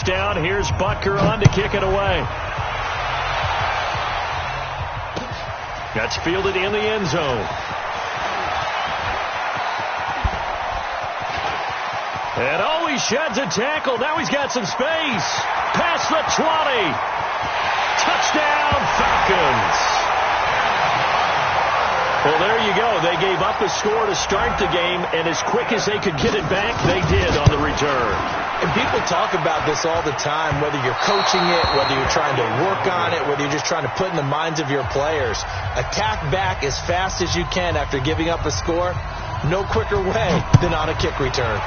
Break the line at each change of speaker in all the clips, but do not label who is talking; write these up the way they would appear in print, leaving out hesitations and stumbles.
touchdown. Here's Butker on to kick it away. That's fielded in the end zone. And oh, he sheds a tackle. Now he's got some space. Past the 20. Touchdown, Falcons. Well, there you go. They gave up a score to start the game, and as quick as they could get it back, they did on the return.
And people talk about this all the time, whether you're coaching it, whether you're trying to work on it, whether you're just trying to put in the minds of your players. Attack back as fast as you can after giving up a score. No quicker way than on a kick return.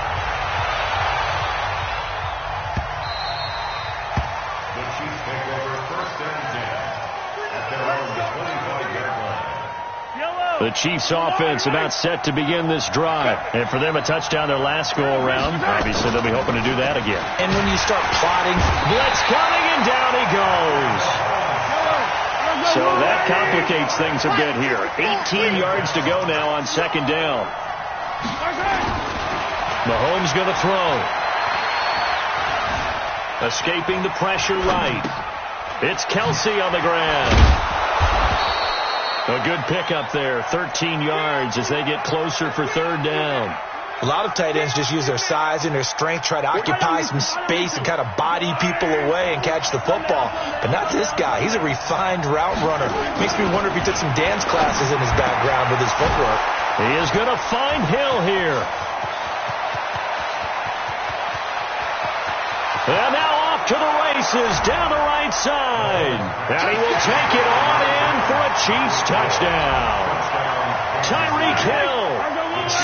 The Chiefs offense about set to begin this drive. And for them, a touchdown their last go-around. Obviously, they'll be hoping to do that again.
And when you start plotting,
blitz coming, and down he goes. So that complicates things a bit here. 18 yards to go now on second down. Mahomes going to throw. Escaping the pressure right. It's Kelsey on the ground. A good pickup there, 13 yards as they get closer for third down.
A lot of tight ends just use their size and their strength, try to occupy some space and kind of body people away and catch the football. But not this guy. He's a refined route runner. Makes me wonder if he took some dance classes in his background with his footwork.
He is going to find Hill here. And now off to the races down the right side. And he will take it on in for a Chiefs touchdown. Tyreek Hill,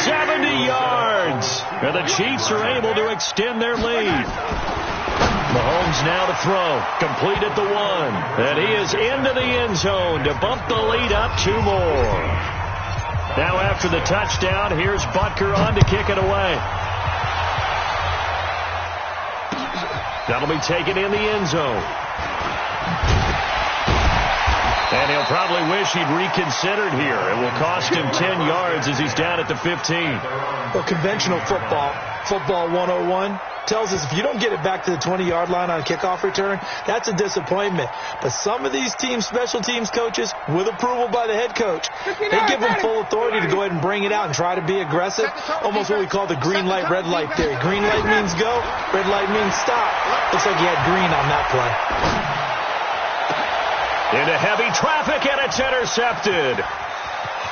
70 yards. And the Chiefs are able to extend their lead. Mahomes now to throw. Complete at the 1. And he is into the end zone to bump the lead up 2 more. Now after the touchdown, here's Butker on to kick it away. That'll be taken in the end zone. And he'll probably wish he'd reconsidered here. It will cost him 10 yards as he's down at the 15.
Well, conventional football 101, tells us if you don't get it back to the 20-yard line on a kickoff return, that's a disappointment. But some of these teams, special teams coaches, with approval by the head coach, they give them full authority to go ahead and bring it out and try to be aggressive. Almost what we call the green light, red light theory. Green light means go, red light means stop. Looks like he had green on that play.
Into heavy traffic, and it's intercepted.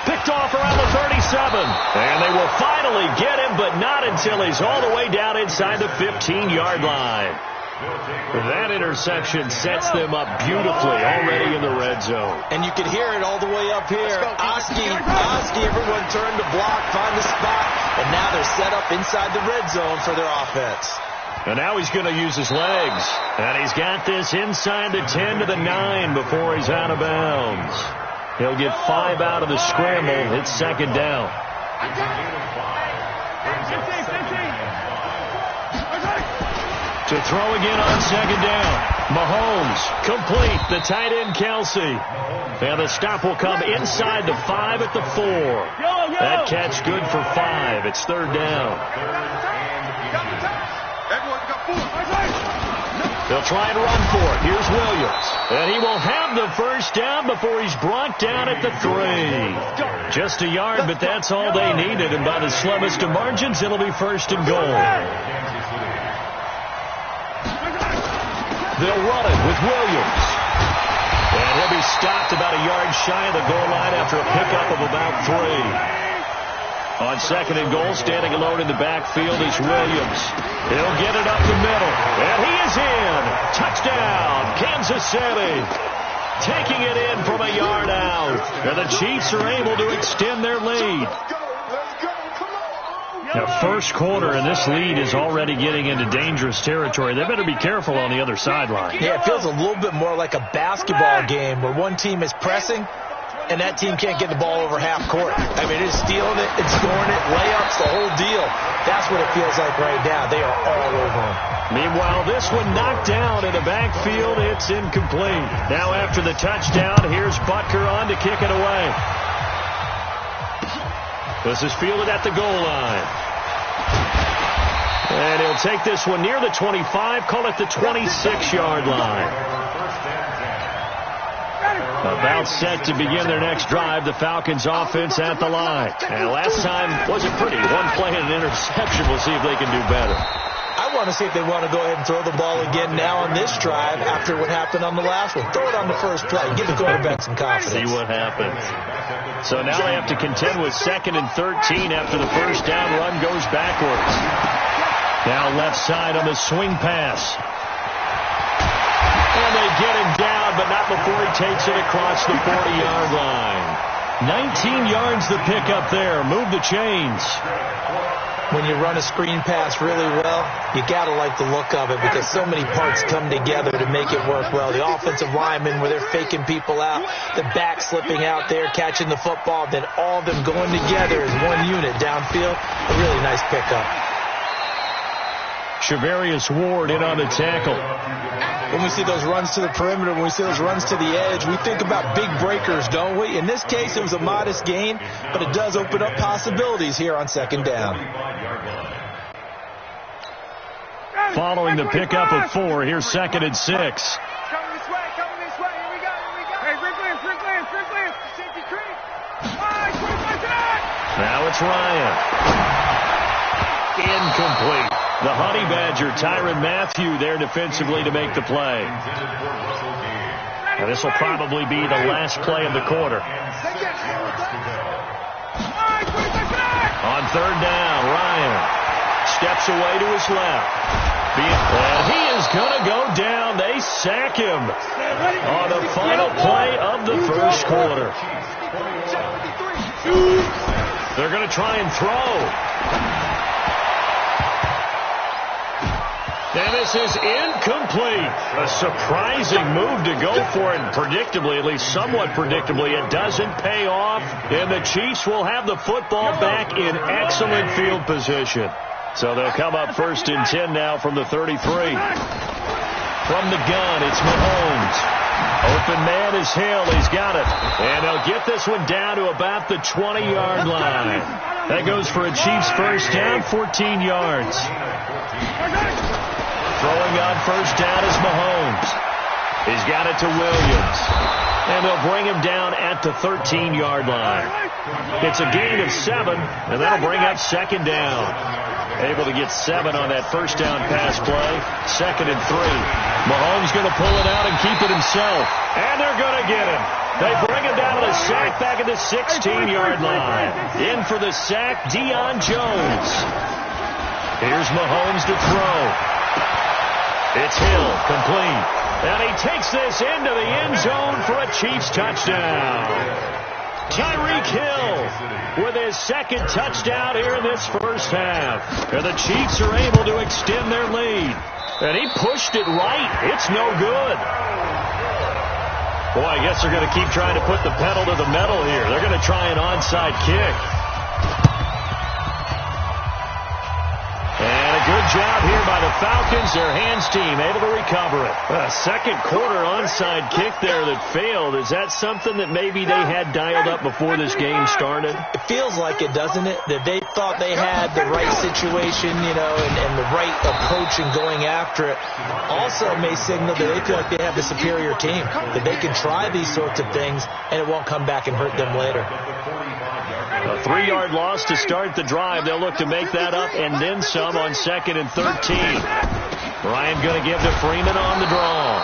Picked off around the 37. And they will finally get him, but not until he's all the way down inside the 15-yard line. That interception sets them up beautifully already in the red zone.
And you can hear it all the way up here. Oski, everyone turned to block, find the spot, and now they're set up inside the red zone for their offense.
And now he's going to use his legs. And he's got this inside the 10 to the 9 before he's out of bounds. He'll get 5 out of the scramble. It's second down. To throw again on second down. Mahomes, complete. The tight end, Kelsey. And the stop will come inside the 5 at the 4. That catch good for 5. It's third down. They'll try and run for it. Here's Williams. And he will have the first down before he's brought down at the 3. Just a yard, but that's all they needed. And by the slimmest of margins, it'll be first and goal. They'll run it with Williams. And he'll be stopped about a yard shy of the goal line after a pickup of about 3. On second and goal, standing alone in the backfield is Williams. He'll get it up the middle. And he is in. Touchdown, Kansas City. Taking it in from a yard out. And the Chiefs are able to extend their lead. The first quarter, and this lead is already getting into dangerous territory. They better be careful on the other sideline.
Yeah, it feels a little bit more like a basketball game where one team is pressing and that team can't get the ball over half court. I mean, it's stealing it, it's scoring it, layups, the whole deal. That's what it feels like right now. They are all over them.
Meanwhile, this one knocked down in the backfield. It's incomplete. Now after the touchdown, here's Butker on to kick it away. This is fielded at the goal line. And he'll take this one near the 25, call it the 26-yard line. About set to begin their next drive, the Falcons offense at the line. And last time wasn't pretty. One play and an interception. We'll see if they can do better.
I want to see if they want to go ahead and throw the ball again now on this drive after what happened on the last one. Throw it on the first play. Give the quarterback some confidence.
See what happens. So now they have to contend with 2nd and 13 after the first down run goes backwards. Now left side on the swing pass. And they get him down, but not before he takes it across the 40-yard line. 19 yards the pickup there. Move the chains.
When you run a screen pass really well, you got to like the look of it because so many parts come together to make it work well. The offensive linemen, where they're faking people out, the back slipping out there, catching the football, then all of them going together as one unit downfield. A really nice pickup.
Shavarius Ward in on the tackle.
When we see those runs to the perimeter, when we see those runs to the edge, we think about big breakers, don't we? In this case, it was a modest gain, but it does open up possibilities here on 2nd down.
Following the pickup of 4, here's 2nd and 6.
Coming this way, here we go. Hey, Rick, safety creek.
Now it's Ryan. Incomplete. The Honey Badger, Tyrann Mathieu, there defensively to make the play. Now this will probably be the last play of the quarter. On 3rd down, Ryan steps away to his left. And he is going to go down. They sack him on the final play of the first quarter. They're going to try and throw. And this is incomplete. A surprising move to go for it. Predictably, at least somewhat predictably, it doesn't pay off. And the Chiefs will have the football back in excellent field position. So they'll come up 1st and 10 now from the 33. From the gun, it's Mahomes. Open man is Hill. He's got it. And they'll get this one down to about the 20-yard line. That goes for a Chiefs first down, 14 yards. Throwing on 1st down is Mahomes. He's got it to Williams. And they'll bring him down at the 13-yard line. It's a gain of 7, and that'll bring up 2nd down. Able to get 7 on that first down pass play. 2nd and 3. Mahomes going to pull it out and keep it himself. And they're going to get him. They bring him down to the sack back at the 16-yard line. In for the sack, Deion Jones. Here's Mahomes to throw. It's Hill, complete. And he takes this into the end zone for a Chiefs touchdown. Tyreek Hill with his 2nd touchdown here in this first half. And the Chiefs are able to extend their lead. And he pushed it right. It's no good. Boy, I guess they're going to keep trying to put the pedal to the metal here. They're going to try an onside kick. Good job here by the Falcons. Their hands team able to recover it. A 2nd quarter onside kick there that failed. Is that something that maybe they had dialed up before this game started?
It feels like it, doesn't it? That they thought they had the right situation, and the right approach in going after it. Also may signal that they feel like they have the superior team, that they can try these sorts of things and it won't come back and hurt them later.
A 3-yard loss to start the drive. They'll look to make that up and then some on 2nd and 13. Ryan going to give to Freeman on the draw.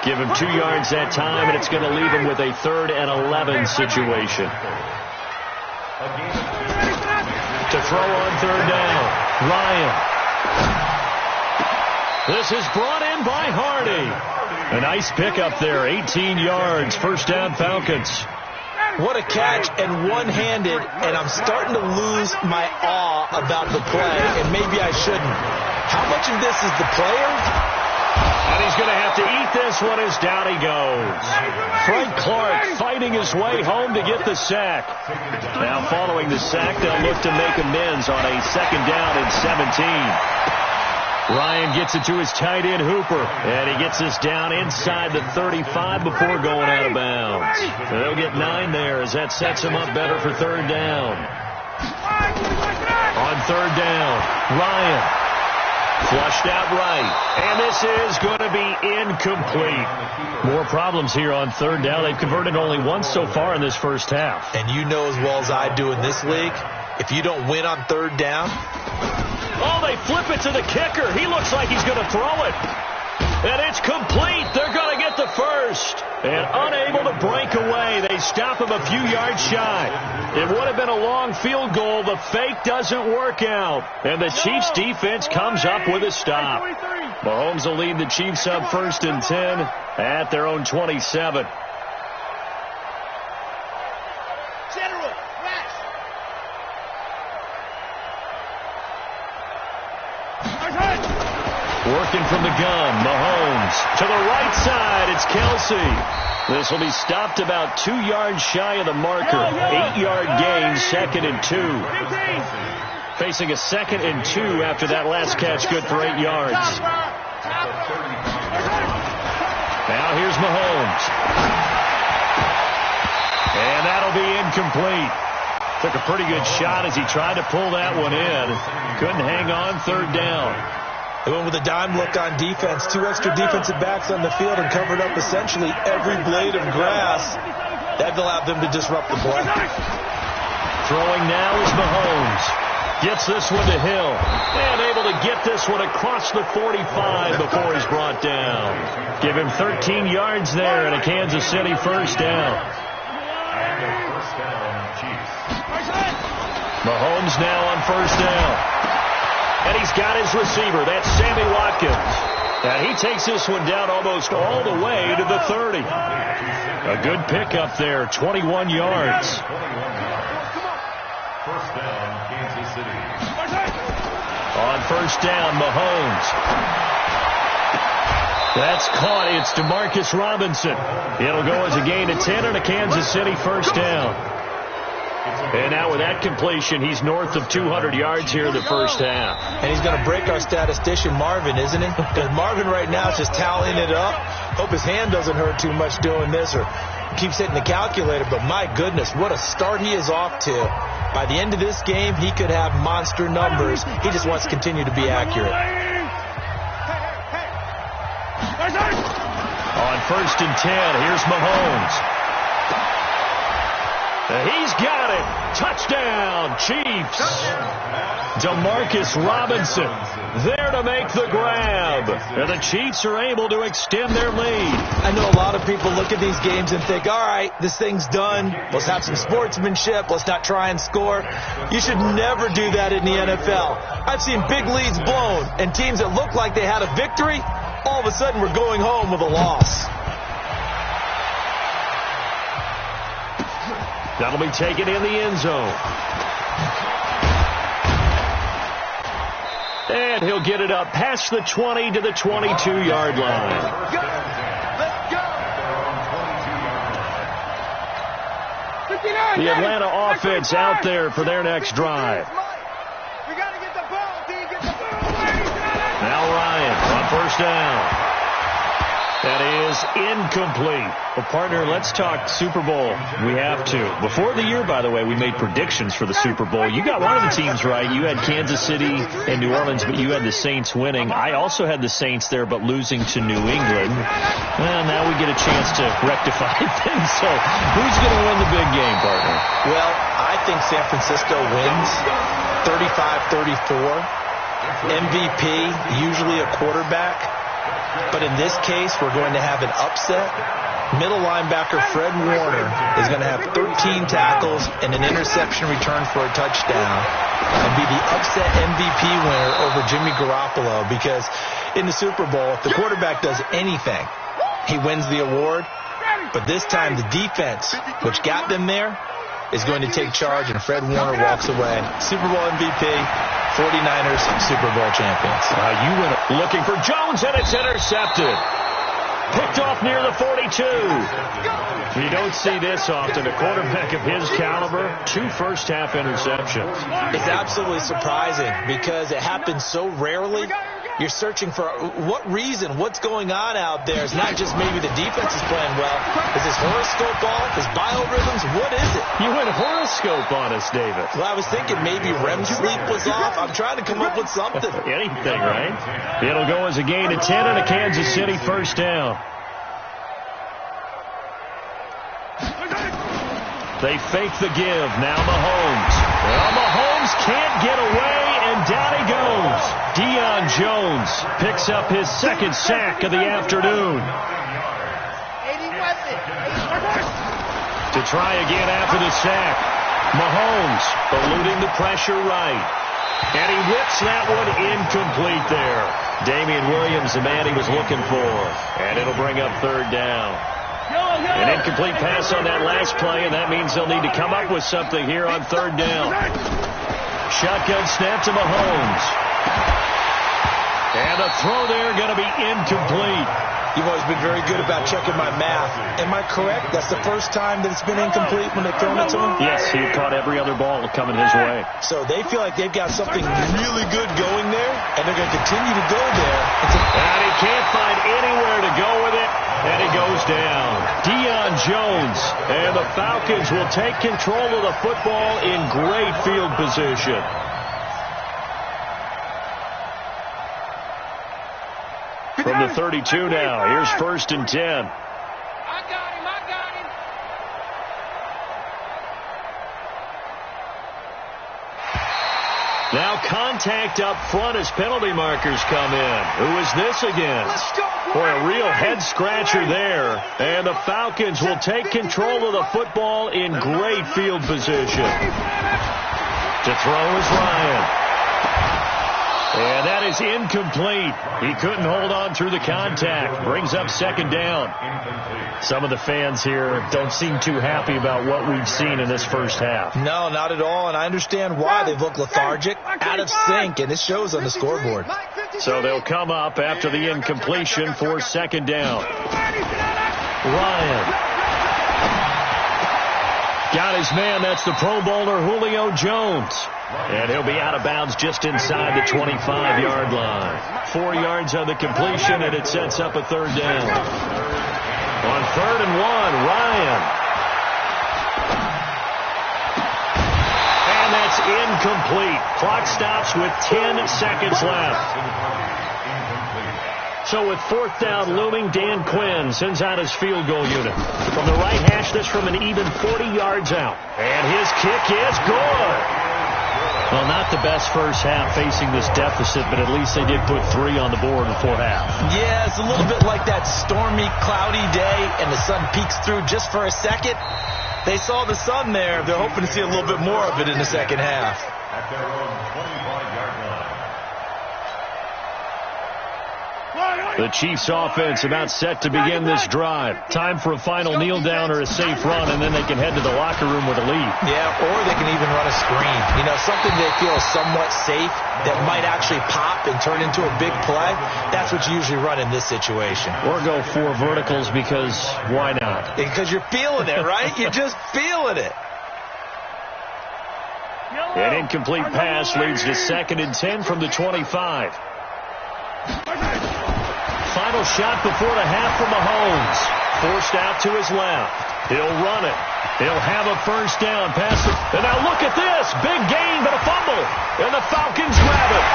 Give him 2 yards that time, and it's going to leave him with a 3rd and 11 situation. To throw on 3rd down, Ryan. This is brought in by Hardy. A nice pickup there, 18 yards, first down Falcons.
What a catch, and one-handed, and I'm starting to lose my awe about the play, and maybe I shouldn't. How much of this is the player?
And he's going to have to eat this one as down he goes. Frank Clark fighting his way home to get the sack. Now following the sack, they'll look to make amends on a 2nd down and 17. Ryan gets it to his tight end, Hooper. And he gets this down inside the 35 before going out of bounds. So they'll get 9 there as that sets him up better for 3rd down. On 3rd down, Ryan. Flushed out right. And this is going to be incomplete. More problems here on third down. They've converted only once so far in this first half.
And you know as well as I do in this league, if you don't win on third down.
Oh, they flip it to the kicker. He looks like he's going to throw it. And it's complete. They're going to get the first. And unable to break away. They stop him a few yards shy. It would have been a long field goal. The fake doesn't work out. And the Chiefs defense comes up with a stop. Mahomes will lead the Chiefs up 1st and 10 at their own 27. Working from the gun, Mahomes to the right side. It's Kelsey. This will be stopped about 2 yards shy of the marker. 8-yard gain, 2nd and 2. Facing a 2nd and 2 after that last catch, good for 8 yards. Now here's Mahomes. And that'll be incomplete. Took a pretty good shot as he tried to pull that one in. Couldn't hang on, 3rd down.
They went with a dime look on defense. 2 extra defensive backs on the field and covered up essentially every blade of grass. That allowed them to disrupt the play.
Throwing now is Mahomes. Gets this one to Hill. And able to get this one across the 45 before he's brought down. Give him 13 yards there and a Kansas City 1st down. Mahomes now on 1st down. And he's got his receiver. That's Sammy Watkins. And he takes this one down almost all the way to the 30. A good pickup there, 21 yards.
First down, Kansas City.
On 1st down, Mahomes. That's caught. It's DeMarcus Robinson. It'll go as a gain of 10 and a Kansas City 1st down. And now with that completion, he's north of 200 yards here in the 1st half.
And he's going to break our statistician, Marvin, isn't he? Because Marvin right now is just tallying it up. Hope his hand doesn't hurt too much doing this or keeps hitting the calculator. But my goodness, what a start he is off to. By the end of this game, he could have monster numbers. He just wants to continue to be accurate.
On 1st and 10, here's Mahomes. He's got it. Touchdown, Chiefs. DeMarcus Robinson there to make the grab. And the Chiefs are able to extend their lead.
I know a lot of people look at these games and think, all right, this thing's done. Let's have some sportsmanship. Let's not try and score. You should never do that in the NFL. I've seen big leads blown and teams that looked like they had a victory, all of a sudden we're going home with a loss.
That'll be taken in the end zone. And he'll get it up past the 20 to the 22-yard line. The Atlanta offense out there for their next drive. Now Ryan on 1st down. That is incomplete. Well, partner, let's talk Super Bowl. We have to. Before the year, by the way, we made predictions for the Super Bowl. You got one of the teams right. You had Kansas City and New Orleans, but you had the Saints winning. I also had the Saints there, but losing to New England. Well, now we get a chance to rectify things. So who's going to win the big game, partner?
Well, I think San Francisco wins 35-34. MVP, usually a quarterback. But in this case, we're going to have an upset. Middle linebacker Fred Warner is going to have 13 tackles and an interception return for a touchdown and be the upset MVP winner over Jimmy Garoppolo, because in the Super Bowl, if the quarterback does anything, he wins the award. But this time, the defense, which got them there, is going to take charge, and Fred Warner walks away. Super Bowl MVP, 49ers Super Bowl champions.
You win it. Looking for Jones, and it's intercepted. Picked off near the 42. You don't see this often. A quarterback of his caliber, 2 first-half interceptions.
It's absolutely surprising because it happens so rarely. You're searching for what reason, what's going on out there. It's not just maybe the defense is playing well. Is his horoscope off? His biorhythms? What is it?
You went horoscope on us, David.
Well, I was thinking maybe REM sleep was off. I'm trying to come up with something.
Anything, right? It'll go as a gain of 10 and a Kansas City first down. They fake the give. Now Mahomes. Well, Mahomes can't get away, and down he goes. Deion Jones picks up his second sack of the afternoon. To try again after the sack. Mahomes eluding the pressure right. And he whips that one incomplete there. Damian Williams, the man he was looking for. And it'll bring up third down. An incomplete pass on that last play, and that means they'll need to come up with something here on third down. Shotgun snap to Mahomes. And a throw there going to be incomplete.
You've always been very good about checking my math. Am I correct? That's the first time that it's been incomplete when they've thrown it to him?
Yes, he caught every other ball coming his way.
So they feel like they've got something really good going there, and they're going to continue to go there.
And he can't find anywhere to go with it, and he goes down. Deion Jones and the Falcons will take control of the football in great field position. From the 32 now, here's first and 10.
I got him.
Now contact up front as penalty markers come in. Who is this against? Boy, a real head-scratcher there. And the Falcons will take control of the football in great field position. To throw is Ryan. And that is incomplete. He couldn't hold on through the contact. Brings up second down. Some of the fans here don't seem too happy about what we've seen in this first half.
No, not at all, and I understand why. They look lethargic, out of sync, and it shows on the scoreboard.
So they'll come up after the incompletion for second down. Ryan. Got his man. That's the Pro Bowler Julio Jones. And he'll be out of bounds just inside the 25-yard line. 4 yards on the completion, and it sets up a third down. On 3rd and 1, Ryan. And that's incomplete. Clock stops with 10 seconds left. So with 4th down looming, Dan Quinn sends out his field goal unit. From the right hash, this from an even 40 yards out. And his kick is good. Well, not the best first half facing this deficit, but at least they did put 3 on the board before half.
Yeah, it's a little bit like that stormy, cloudy day, and the sun peeks through just for a second. They saw the sun there. They're hoping to see a little bit more of it in the second half.
At their own 25-yard line.
The Chiefs offense about set to begin this drive. Time for a final kneel down or a safe run, and then they can head to the locker room with a lead.
Yeah, or they can even run a screen. You know, something they feel is somewhat safe that might actually pop and turn into a big play. That's what you usually run in this situation.
Or go 4 verticals because why not?
Because you're feeling it, right? You're just feeling it.
An incomplete pass leads to 2nd and 10 from the 25. Final shot before the half from Mahomes. Forced out to his left. He'll run it. He'll have a first down. Pass it. And now look at this. Big gain, but a fumble. And the Falcons grab it.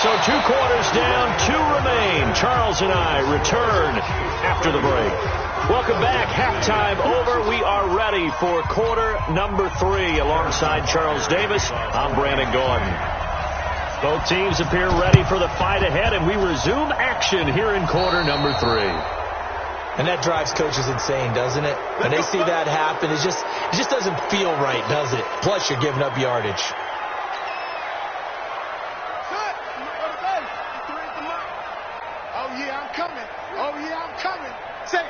So 2 quarters down, 2 remain. Charles and I return after the break. Welcome back. Halftime over. We are ready for quarter number 3. Alongside Charles Davis, I'm Brandon Gordon. Both teams appear ready for the fight ahead, and we resume action here in quarter number 3.
And that drives coaches insane, doesn't it? When they see that happen, it just doesn't feel right, does it? Plus, you're giving up yardage.
Oh, yeah, I'm coming. Oh, yeah, I'm coming. Safe.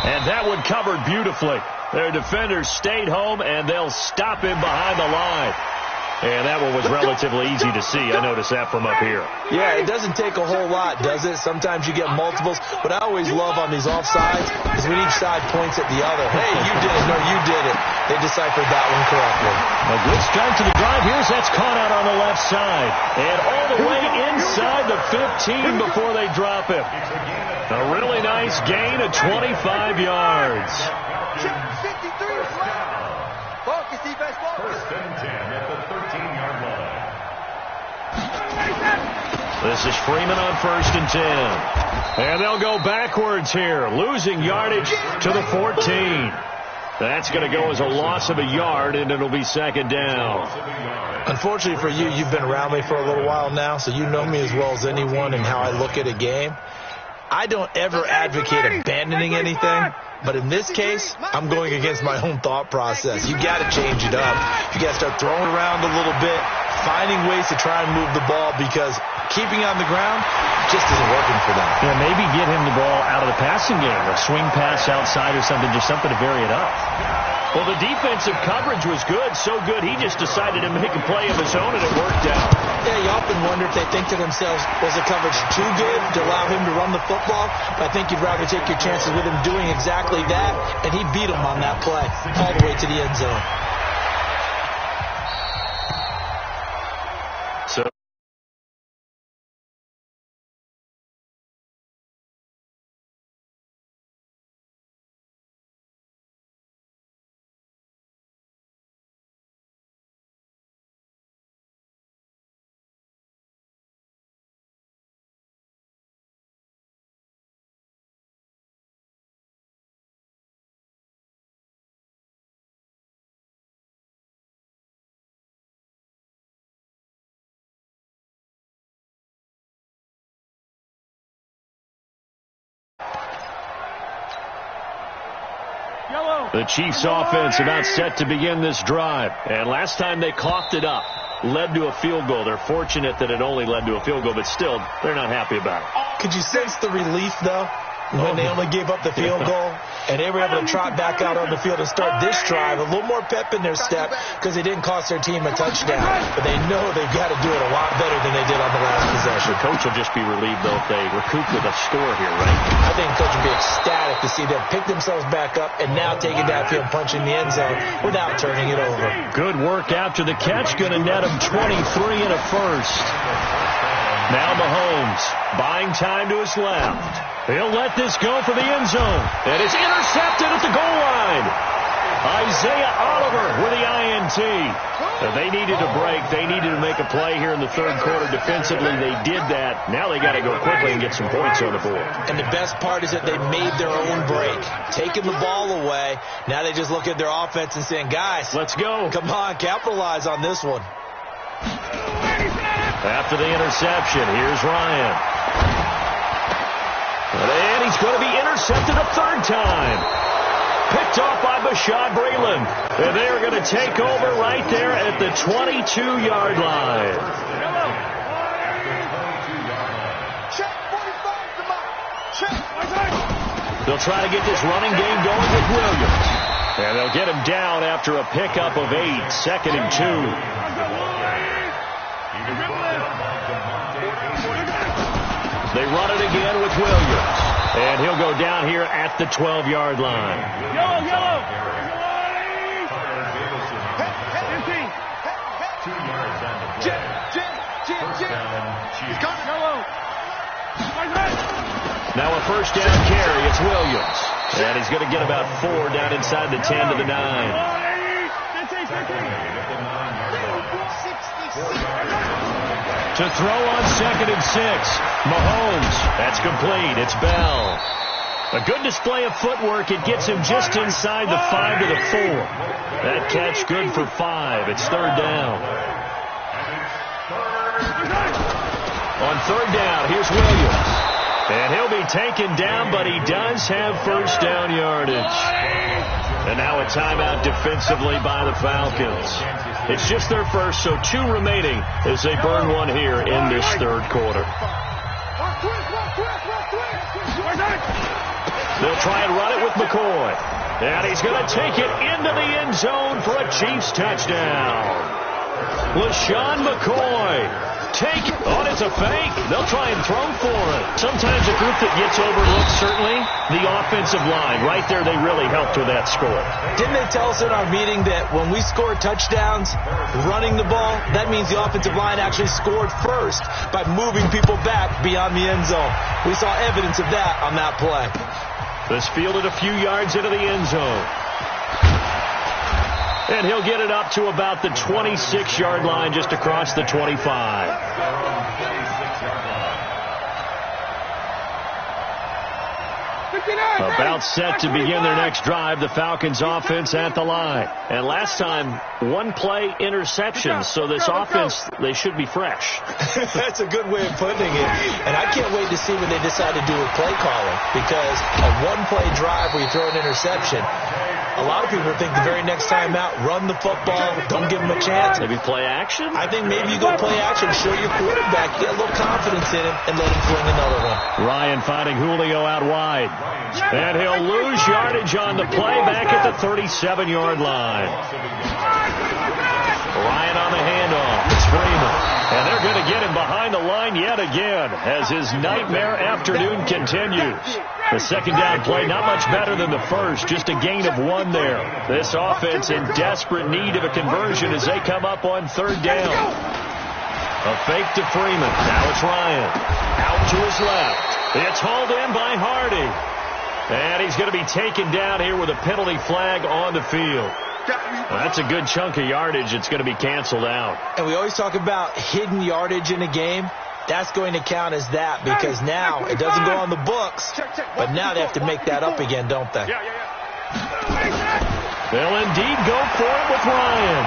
And that one covered beautifully. Their defenders stayed home, and they'll stop him behind the line. And that one was relatively easy to see. I noticed that from up here.
Yeah, it doesn't take a whole lot, does it? Sometimes you get multiples. What I always love on these offsides is when each side points at the other. Hey, you did it. No, you did it. They deciphered that one correctly.
A good start to the drive. Here's that's caught out on the left side. And all the way inside the 15 before they drop him. A really nice gain of 25 yards.
First and 10 at the 13-yard line.
This is Freeman on first and 10. And they'll go backwards here, losing yardage to the 14. That's going to go as a loss of a yard, and it'll be second down.
Unfortunately for you, you've been around me for a little while now, so you know me as well as anyone and how I look at a game. I don't ever advocate abandoning anything, but in this case, I'm going against my own thought process. You got to change it up. You got to start throwing around a little bit, finding ways to try and move the ball, because keeping on the ground just isn't working for them.
Yeah, maybe get him the ball out of the passing game, or swing pass outside or something, just something to vary it up. Well, the defensive coverage was good, so good he just decided to make a play of his own, and it worked out.
Yeah, you often wonder if they think to themselves, was the coverage too good to allow him to run the football? But I think you'd rather take your chances with him doing exactly that, and he beat him on that play all the way to the end zone.
So the Chiefs offense about set to begin this drive. And last time they coughed it up, led to a field goal. They're fortunate that it only led to a field goal, but still, they're not happy about it.
Could you sense the relief, though, when they only gave up the field goal and they were able to trot back out on the field and start this drive? A little more pep in their step because it didn't cost their team a touchdown. But they know they've got to do it a lot better than they did on the last possession.
The coach will just be relieved, though, if they recoup with a score here, right?
I think the coach will be ecstatic to see them pick themselves back up and now take it downfield, punching the end zone without turning it over.
Good work after the catch. Going to net him 23 and a first. Now Mahomes buying time to his left. He'll let this go for the end zone. And it's intercepted at the goal line. Isaiah Oliver with the INT. They needed a break. They needed to make a play here in the third quarter defensively. They did that. Now they got to go quickly and get some points on the board.
And the best part is that they made their own break, taking the ball away. Now they just look at their offense and saying, guys,
let's go.
Come on, capitalize on this one.
After the interception, here's Ryan. And he's going to be intercepted a third time. Picked off by Bashaud Breeland. And they are going to take over right there at the 22-yard line. They'll try to get this running game going with Williams. And they'll get him down after a pickup of 8, second and 2. They run it again with Williams. And he'll go down here at the 12-yard line.
Yellow.
2 yards on the play.
Now a first down carry. It's Williams. And he's going to get about 4 down inside the 10 to the 9. To throw on second and 6. Mahomes. That's complete. It's Bell. A good display of footwork. It gets him just inside the 5 to the 4. That catch good for 5. It's third down. On third down, here's Williams. And he'll be taken down, but he does have first down yardage. And now a timeout defensively by the Falcons. It's just their first, so 2 remaining as they burn one here in this third quarter. They'll try and run it with McCoy. And he's going to take it into the end zone for a Chiefs touchdown. LaShawn McCoy. It's a fake. They'll try and throw for it. Sometimes a group that gets overlooked, certainly, the offensive line. Right there, they really helped with that score.
Didn't they tell us in our meeting that when we score touchdowns running the ball, that means the offensive line actually scored first by moving people back beyond the end zone? We saw evidence of that on that play.
This fielded a few yards into the end zone. And he'll get it up to about the 26-yard line, just across the 25. About set to begin their next drive, the Falcons offense at the line. And last time, one play interception, so this offense, they should be fresh.
That's a good way of putting it. And I can't wait to see what they decide to do with play calling, because a one-play drive where you throw an interception, a lot of people think the very next time out, run the football, don't give them a chance.
Maybe play action?
I think maybe you go play action, show your quarterback, get a little confidence in him, and let him fling another one.
Ryan finding Julio out wide. And he'll lose yardage on the play back at the 37-yard line. Ryan on the handoff. It's Freeman. And they're going to get him behind the line yet again as his nightmare afternoon continues. The second down play, not much better than the first, just a gain of 1 there. This offense in desperate need of a conversion as they come up on third down. A fake to Freeman. Now it's Ryan. Out to his left. It's hauled in by Hardy. And he's going to be taken down here with a penalty flag on the field. That's a good chunk of yardage. It's going to be canceled out.
And we always talk about hidden yardage in a game. That's going to count as that, because now it doesn't go on the books, but now they have to make that up again, don't they?
They'll indeed go for it with Ryan.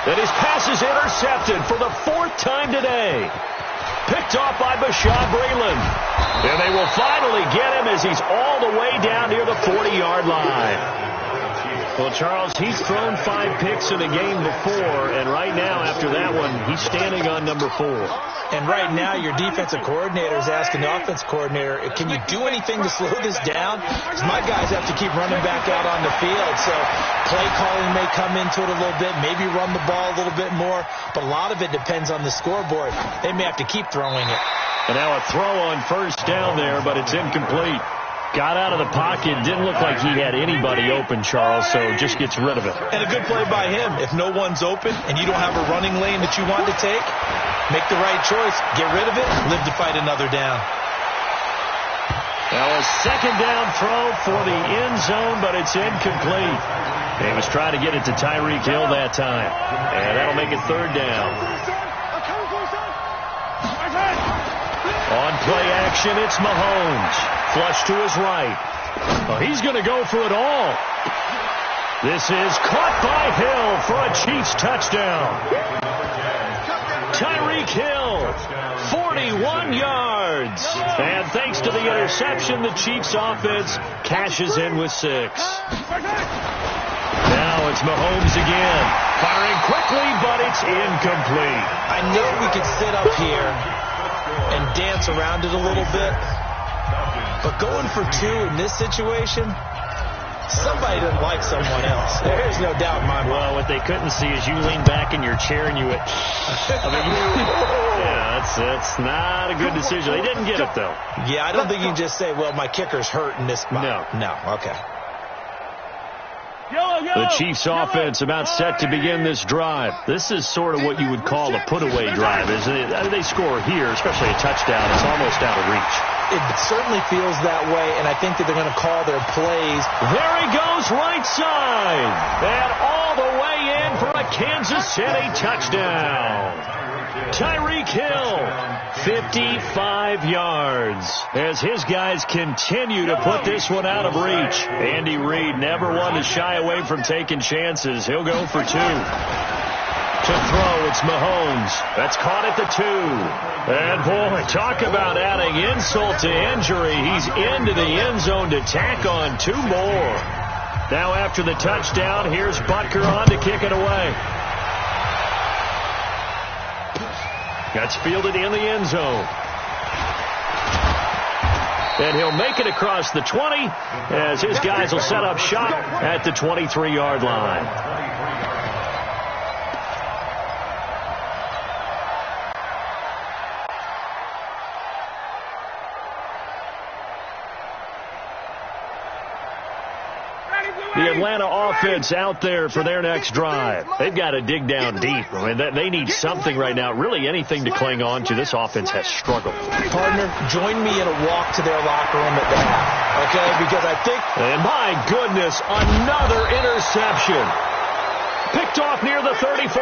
And his pass is intercepted for the 4th time today. Picked off by Bashaud Breeland. And they will finally get him as he's all the way down near the 40-yard line. Well, Charles, he's thrown 5 picks in a game before, and right now, after that one, he's standing on number 4.
And right now, your defensive coordinator is asking the offense coordinator, can you do anything to slow this down? Because my guys have to keep running back out on the field, so play calling may come into it a little bit, maybe run the ball a little bit more, but a lot of it depends on the scoreboard. They may have to keep throwing it.
And now a throw on first down there, but it's incomplete. Got out of the pocket. Didn't look like he had anybody open, Charles, so just gets rid of it.
And a good play by him. If no one's open and you don't have a running lane that you want to take, make the right choice. Get rid of it. Live to fight another down.
Now a second down throw for the end zone, but it's incomplete. He was trying to get it to Tyreek Hill that time. And that'll make it third down. On play action, it's Mahomes. Flush to his right. Oh, he's going to go for it all. This is caught by Hill for a Chiefs touchdown. Tyreek Hill, 41 yards. And thanks to the interception, the Chiefs offense cashes in with 6. Now it's Mahomes again. Firing quickly, but it's incomplete.
I know we could sit up here and dance around it a little bit, but going for 2 in this situation, somebody doesn't like someone else. There's no doubt in my mind.
Well, what they couldn't see is you lean back in your chair and you went, yeah, that's not a good decision. They didn't get it, though.
Yeah, I don't think you can just say, well, my kicker's hurt in this spot. No, okay.
The Chiefs offense about set to begin this drive. This is sort of what you would call a put-away drive, isn't it? They score here, especially a touchdown. It's almost out of reach.
It certainly feels that way, and I think that they're going to call their plays.
There he goes, right side. And all the way in for a Kansas City touchdown. Tyreek Hill, 55 yards. As his guys continue to put this one out of reach. Andy Reid never one to shy away from taking chances. He'll go for 2. To throw, it's Mahomes. That's caught at the 2. And, boy, talk about adding insult to injury. He's into the end zone to tack on 2 more. Now after the touchdown, here's Butker on to kick it away. That's fielded in the end zone. And he'll make it across the 20 as his guys will set up shop at the 23-yard line. The Atlanta offense out there for their next drive. They've got to dig down deep. I mean, they need something right now, really anything to cling on to. This offense has struggled.
Partner, join me in a walk to their locker room at the half, okay? Because I think...
And my goodness, another interception. Picked off near the 34.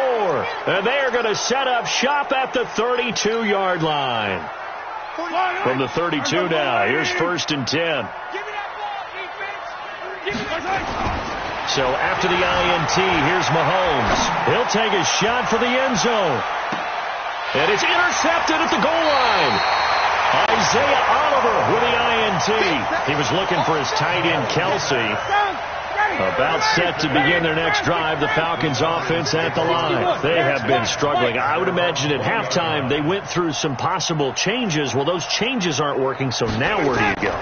And they are going to set up shop at the 32-yard line. From the 32 now, here's 1st and 10. So after the INT, here's Mahomes. He'll take a shot for the end zone. And it's intercepted at the goal line. Isaiah Oliver with the INT. He was looking for his tight end, Kelsey. About set to begin their next drive, the Falcons offense at the line. They have been struggling. I would imagine at halftime they went through some possible changes. Well, those changes aren't working, so now where do you go?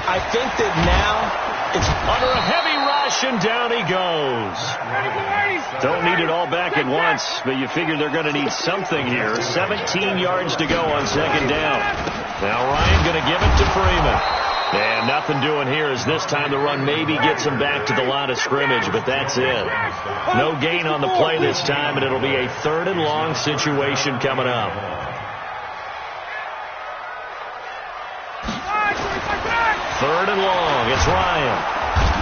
I think that now it's
under a heavy rush, and down he goes. Don't need it all back at once, but you figure they're going to need something here. 17 yards to go on 2nd down. Now Ryan going to give it to Freeman. And nothing doing here as this time the run maybe gets him back to the line of scrimmage, but that's it. No gain on the play this time, and it'll be a 3rd and long situation coming up. Third and long. It's Ryan.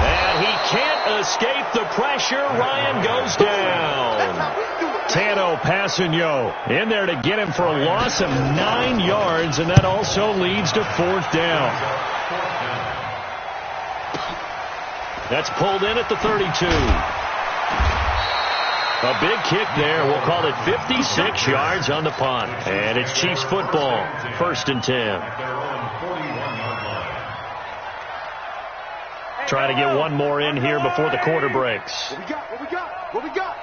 And he can't escape the pressure. Ryan goes down. Tano Passanio in there to get him for a loss of 9 yards, and that also leads to 4th down. That's pulled in at the 32. A big kick there. We'll call it 56 yards on the punt. And it's Chiefs football. 1st and 10. Trying to get one more in here before the quarter breaks.
What we got?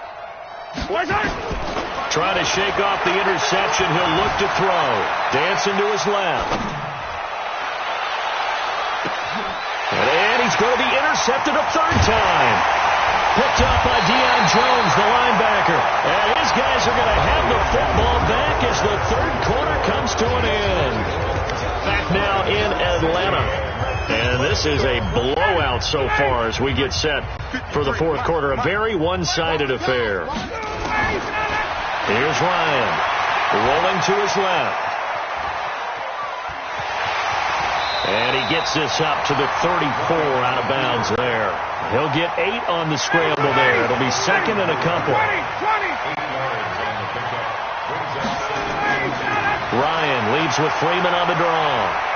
Trying to shake off the interception. He'll look to throw. Dancing to his left. And he's going to be intercepted a 3rd time. Picked up by Deion Jones, the linebacker. And his guys are going to have the football back as the 3rd quarter comes to an end. Back now in Atlanta. And this is a blowout so far as we get set for the 4th quarter. A very one-sided affair. Here's Ryan. Rolling to his left. And he gets this up to the 34 out of bounds there. He'll get 8 on the scramble there. It'll be 2nd and a couple. Ryan leads with Freeman on the draw.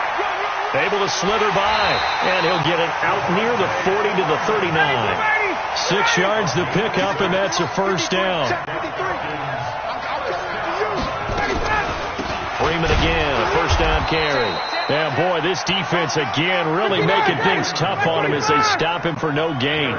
Able to slither by, and he'll get it out near the 40 to the 39. 6 yards to pick up, and that's a 1st down. Freeman again, a 1st down carry. Yeah, boy, this defense again really making things tough on him as they stop him for no gain.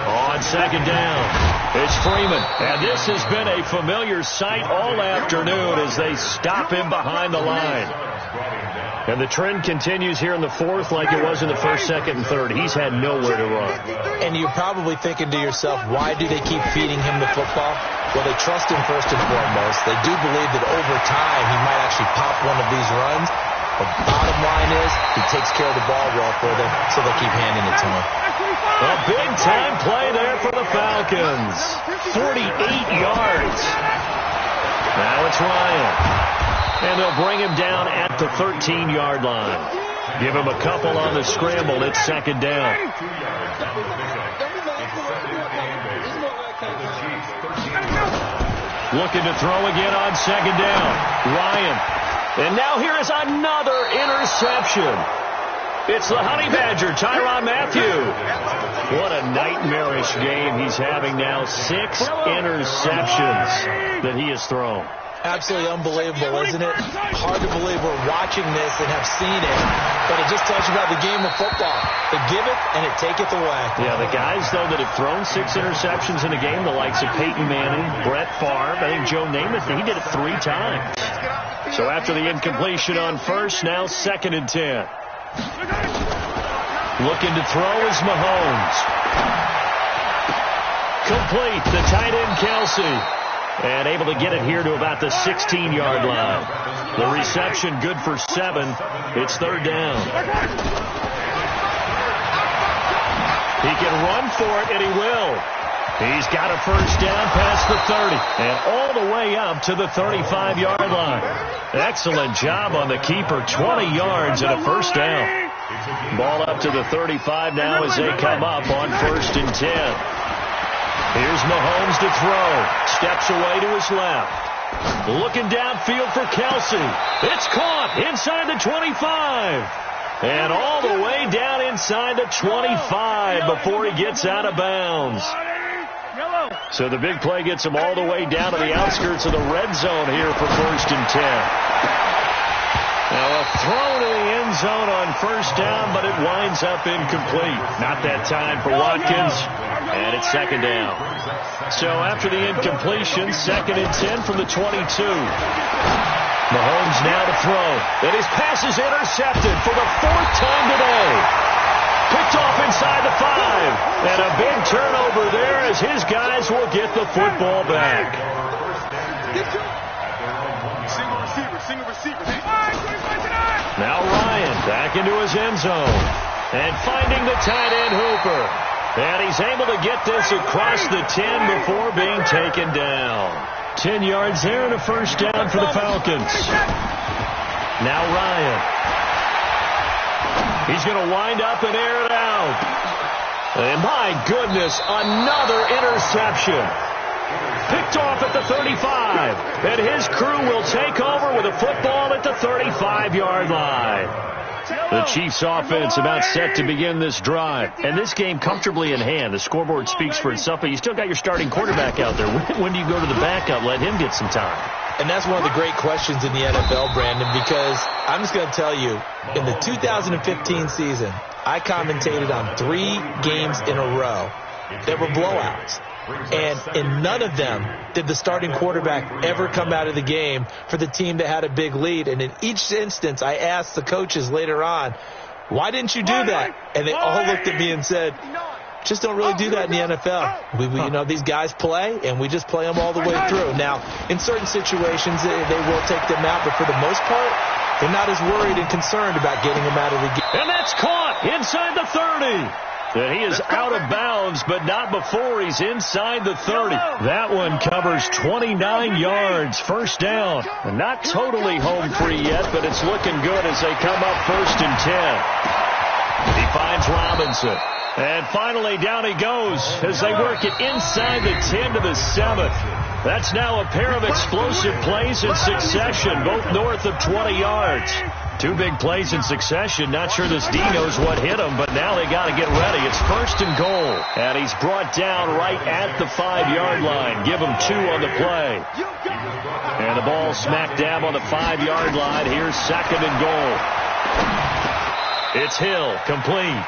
On 2nd down. It's Freeman, and this has been a familiar sight all afternoon as they stop him behind the line. And the trend continues here in the 4th like it was in the 1st, 2nd, and 3rd. He's had nowhere to run.
And you're probably thinking to yourself, why do they keep feeding him the football? Well, they trust him first and foremost. They do believe that over time he might actually pop one of these runs. The bottom line is he takes care of the ball well for them, so they'll keep handing it to him.
A big-time play there for the Falcons. 48 yards. Now it's Ryan. And they'll bring him down at the 13-yard line. Give him a couple on the scramble. It's 2nd down. Looking to throw again on 2nd down. Ryan. And now here is another interception. It's the Honey Badger, Tyrann Mathieu. What a nightmarish game he's having now. 6 interceptions that he has thrown.
Absolutely unbelievable, isn't it? Hard to believe we're watching this and have seen it, but it just tells you about the game of football. They give it and it taketh away.
Yeah, the guys, though, that have thrown 6 interceptions in a game, the likes of Peyton Manning, Brett Favre, I think Joe Namath, he did it 3 times. So after the incompletion on first, now 2nd and 10. Looking to throw is Mahomes. Complete, the tight end Kelsey. And able to get it here to about the 16-yard line. The reception good for 7. It's 3rd down. He can run for it, and he will. He's got a first down past the 30 and all the way up to the 35-yard line. Excellent job on the keeper. 20 yards and a first down. Ball up to the 35 now as they come up on 1st and 10. Here's Mahomes to throw. Steps away to his left. Looking downfield for Kelsey. It's caught inside the 25. And all the way down inside the 25 before he gets out of bounds. So the big play gets him all the way down to the outskirts of the red zone here for 1st and 10. Now a throw to the end zone on 1st down, but it winds up incomplete. Not that time for Watkins, and it's 2nd down. So after the incompletion, 2nd and 10 from the 22. Mahomes now to throw, and his pass is intercepted for the 4th time today. Picked off inside the 5, and a big turnover there as his guys will get the football back. Now Ryan back into his end zone and finding the tight end Hooper. And he's able to get this across the 10 before being taken down. 10 yards there and a first down for the Falcons. Now Ryan. He's going to wind up and air it out. And my goodness, another interception. Picked off at the 35. And his crew will take over with a football at the 35-yard line. The Chiefs offense about set to begin this drive. And this game comfortably in hand. The scoreboard speaks for itself, but you still got your starting quarterback out there. When do you go to the backup? Let him get some time.
And that's one of the great questions in the NFL, Brandon, because I'm just going to tell you, in the 2015 season, I commentated on 3 games in a row that were blowouts. And in none of them did the starting quarterback ever come out of the game for the team that had a big lead. And in each instance, I asked the coaches later on, why didn't you do that? And they all looked at me and said, just don't really do that in the NFL. You know, these guys play, and we just play them all the way through. Now, in certain situations, they will take them out, but for the most part, they're not as worried and concerned about getting them out of the game.
And that's caught inside the 30. And he is out of bounds, but not before he's inside the 30. That one covers 29 yards, first down. And not totally home free yet, but it's looking good as they come up 1st and 10. He finds Robinson. And finally, down he goes as they work it inside the 10 to the 7. That's now a pair of explosive plays in succession, both north of 20 yards. 2 big plays in succession. Not sure this D knows what hit him, but now they got to get ready. It's 1st and goal. And he's brought down right at the 5-yard line. Give him 2 on the play. And the ball smack dab on the 5-yard line. Here's 2nd and goal. It's Hill, complete.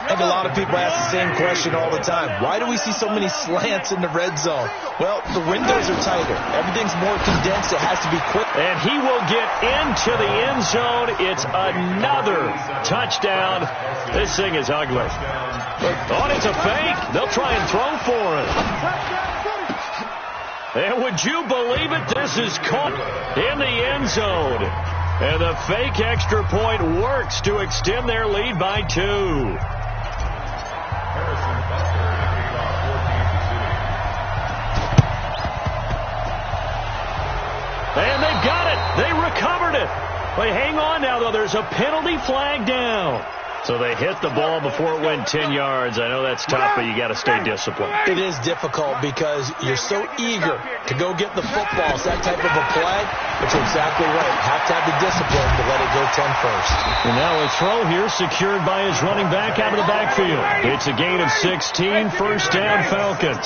I think a lot of people ask the same question all the time. Why do we see so many slants in the red zone? Well, the windows are tighter. Everything's more condensed. It has to be quick.
And he will get into the end zone. It's another touchdown. This thing is ugly. Oh, it's a fake. They'll try and throw for it. And would you believe it? This is caught in the end zone. And the fake extra point works to extend their lead by 2. And they've got it. They recovered it. They hang on now, though. There's a penalty flag down. So they hit the ball before it went 10 yards. I know that's tough, but you got to stay disciplined.
It is difficult because you're so eager to go get the football. It's that type of a play, but you're exactly right. Have to have the discipline to let it go 10 first.
And now a throw here secured by his running back out of the backfield. It's a gain of 16, first down Falcons.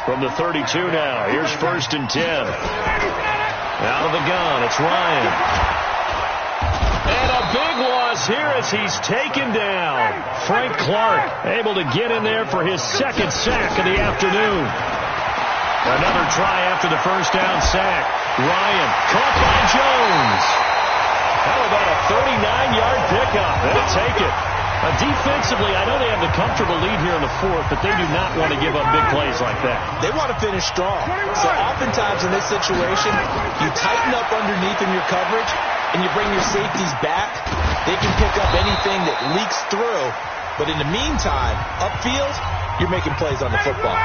From the 32 now, here's 1st and 10. Out of the gun, it's Ryan. And a big loss here as he's taken down. Frank Clark able to get in there for his 2nd sack of the afternoon. Another try after the first down sack. Ryan, caught by Jones. How about a 39-yard pickup? They'll take it. Defensively, I know they have the comfortable lead here in the fourth, but they do not want to give up big plays like that.
They want to finish strong. So oftentimes in this situation, you tighten up underneath in your coverage, and you bring your safeties back. They can pick up anything that leaks through. But in the meantime, upfield, you're making plays on the football.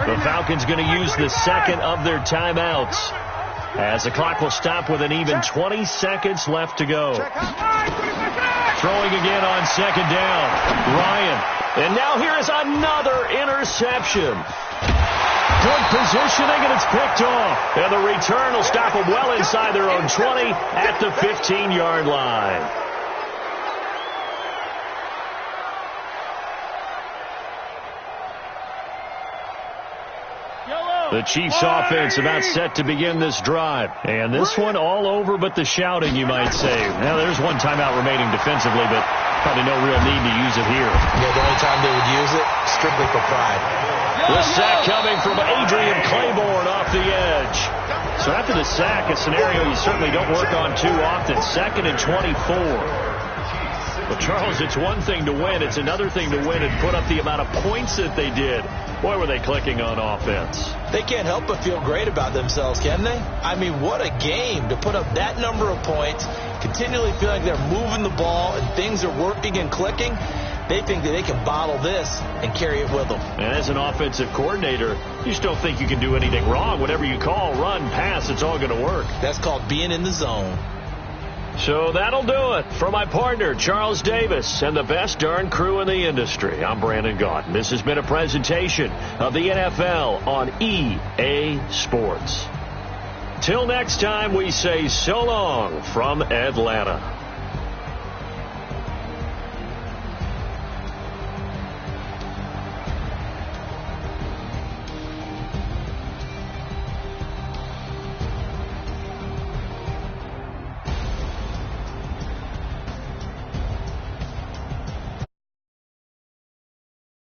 The Falcons going to use the second of their timeouts, as the clock will stop with an even 20 seconds left to go. Throwing again on second down. Ryan. And now here is another interception. Good positioning, and it's picked off. And the return will stop them well inside their own 20 at the 15-yard line. The Chiefs offense about set to begin this drive. And this one all over but the shouting, you might say. Now, there's one timeout remaining defensively, but probably no real need to use it here.
Yeah, the only time they would use it, strictly for pride.
The sack coming from Adrian Claiborne off the edge. So after the sack, a scenario you certainly don't work on too often. 2nd and 24. Well, Charles, it's one thing to win. It's another thing to win and put up the amount of points that they did. Boy, were they clicking on offense.
They can't help but feel great about themselves, can they? I mean, what a game to put up that number of points, continually feel like they're moving the ball and things are working and clicking. They think that they can bottle this and carry it with them.
And as an offensive coordinator, you just don't think you can do anything wrong. Whatever you call, run, pass, it's all going to work.
That's called being in the zone.
So that'll do it. For my partner, Charles Davis, and the best darn crew in the industry, I'm Brandon Gaudin. This has been a presentation of the NFL on EA Sports. Till next time, we say so long from Atlanta.